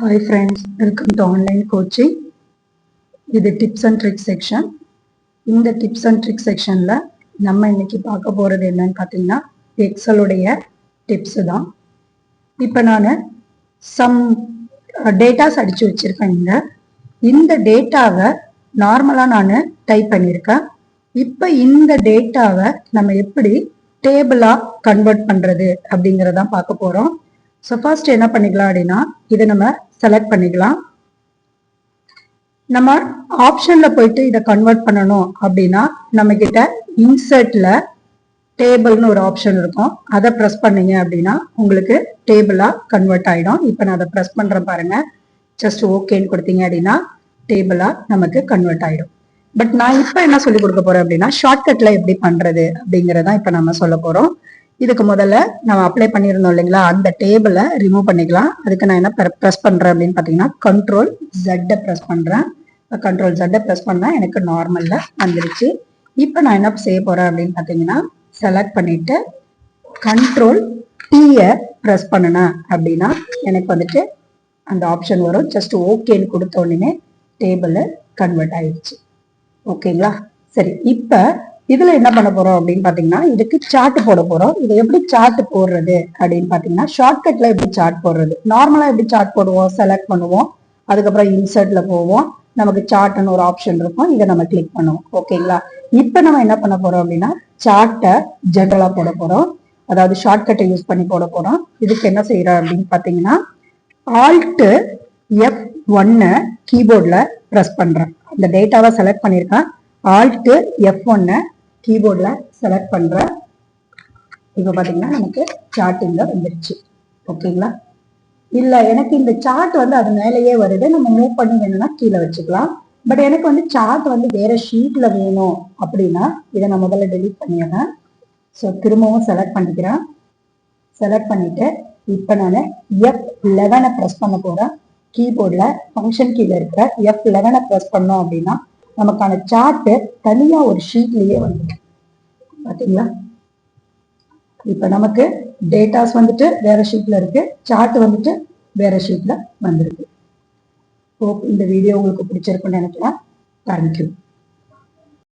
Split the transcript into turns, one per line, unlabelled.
Hi friends, welcome to online coaching. இது tips and tricks section. இந்த tips and tricks செக்ஷனில் நம்ம இன்னைக்கு பார்க்க போகிறது என்னன்னு பார்த்தீங்கன்னா எக்ஸலுடைய டிப்ஸு தான். இப்போ நான் சம் டேட்டாஸ் அடித்து வச்சுருக்கேன். இந்த டேட்டாவை நார்மலாக நான் டைப் பண்ணியிருக்கேன். இப்போ இந்த டேட்டாவை நம்ம எப்படி டேபிளாக கன்வெர்ட் பண்ணுறது அப்படிங்கிறதான் பார்க்க போகிறோம். ஸோ ஃபர்ஸ்ட் என்ன பண்ணிக்கலாம் அப்படின்னா இதை நம்ம செலக்ட் பண்ணிக்கலாம். நம்ம ஆப்ஷன்ல போயிட்டு இதை கன்வெர்ட் பண்ணணும் அப்படின்னா நம்ம கிட்ட இன்சர்ட்ல டேபிள்னு ஒரு ஆப்ஷன் இருக்கும். அதை ப்ரெஸ் பண்ணீங்க அப்படின்னா உங்களுக்கு டேபிளா கன்வெர்ட் ஆயிடும். இப்போ நான் அதை ப்ரெஸ் பண்றேன் பாருங்க. ஜஸ்ட் ஓகேன்னு கொடுத்தீங்க அப்படின்னா டேபிளா நமக்கு கன்வெர்ட் ஆயிடும். பட் நான் இப்போ என்ன சொல்லி கொடுக்க போறேன் அப்படின்னா ஷார்ட்கட்ல எப்படி பண்றது அப்படிங்கறதான் இப்போ நம்ம சொல்ல போறோம். இதுக்கு முதல்ல நம்ம அப்ளை பண்ணியிருந்தோம் இல்லைங்களா, அந்த டேபிளை ரிமூவ் பண்ணிக்கலாம். அதுக்கு நான் என்ன ப்ரெஸ் பண்றேன் அப்படின்னு பாத்தீங்கன்னா கண்ட்ரோல் Z ப்ரெஸ் பண்றேன். கண்ட்ரோல் Z ப்ரெஸ் பண்ணா எனக்கு நார்மல்ல வந்துருச்சு. இப்போ நான் என்ன செய்ய போறேன் அப்படின்னு பாத்தீங்கன்னா செலக்ட் பண்ணிட்டு கண்ட்ரோல் T ப்ரெஸ் பண்ணினேன் அப்படின்னா எனக்கு வந்துட்டு அந்த ஆப்ஷன் வரும். ஜஸ்ட் ஓகேன்னு கொடுத்த உடனே டேபிள் கன்வெர்ட் ஆயிடுச்சு. ஓகேங்களா, சரி. இப்போ இதுல என்ன பண்ண போறோம் அப்படின்னு பாத்தீங்கன்னா இதுக்கு சார்ட் போட போறோம். இது எப்படி சார்ட் போடுறது அப்படின்னு பாத்தீங்கன்னா ஷார்ட்கட்ல எப்படி சார்ட் போடுறது, நார்மலா எப்படி சார்ட் போடுவோம், செலக்ட் பண்ணுவோம், அதுக்கப்புறம் இன்சர்ட்ல போவோம், நமக்கு சார்ட்னு ஒரு ஆப்ஷன் இருக்கும், இதை நம்ம கிளிக் பண்ணுவோம். ஓகேங்களா, இப்ப நம்ம என்ன பண்ண போறோம் அப்படின்னா சார்ட்டை ஜெனரலா போட போறோம். அதாவது ஷார்ட்கட்டை யூஸ் பண்ணி போட போறோம். இதுக்கு என்ன செய்யறோம் அப்படின்னு பாத்தீங்கன்னா Alt F1 கீபோர்ட்ல பிரஸ் பண்றேன். அந்த டேட்டாவை செலக்ட் பண்ணிருக்கேன். Alt F1 கீபோர்ட்ல செலக்ட் பண்றேன். இப்ப பாத்தீங்கன்னா நமக்கு சார்ட்டிங்ல வந்துருச்சு. ஓகேங்களா, இல்ல எனக்கு இந்த சார்ட் வந்து அது மேலேயே வருது, நம்ம மூவ் பண்ணி வேணும்னா கீழே வச்சுக்கலாம். பட் எனக்கு வந்து சார்ட் வந்து வேற ஷீட்ல வேணும் அப்படின்னா இதை நான் முதல்ல டெலீட் பண்ணிடுறேன். ஸோ திரும்பவும் செலக்ட் பண்ணிக்கிறேன். செலக்ட் பண்ணிட்டு இப்ப நான் F11 ப்ரெஸ் பண்ண போறேன். கீபோர்ட்ல ஃபங்க்ஷன் கீழே இருக்கிற F11 ப்ரெஸ் பண்ணோம் அப்படின்னா நமக்கான சார்ட் தனியா ஒரு ஷீட்லயே வந்துட்டு பாத்தீங்களா. இப்ப நமக்கு டேட்டாஸ் வந்துட்டு வேற ஷீட்ல இருக்கு, சார்ட் வந்துட்டு வேற ஷீட்ல வந்திருக்கு. இந்த வீடியோ உங்களுக்கு பிடிச்சிருக்குன்னு நினைக்கிறேன். தேங்க்யூ.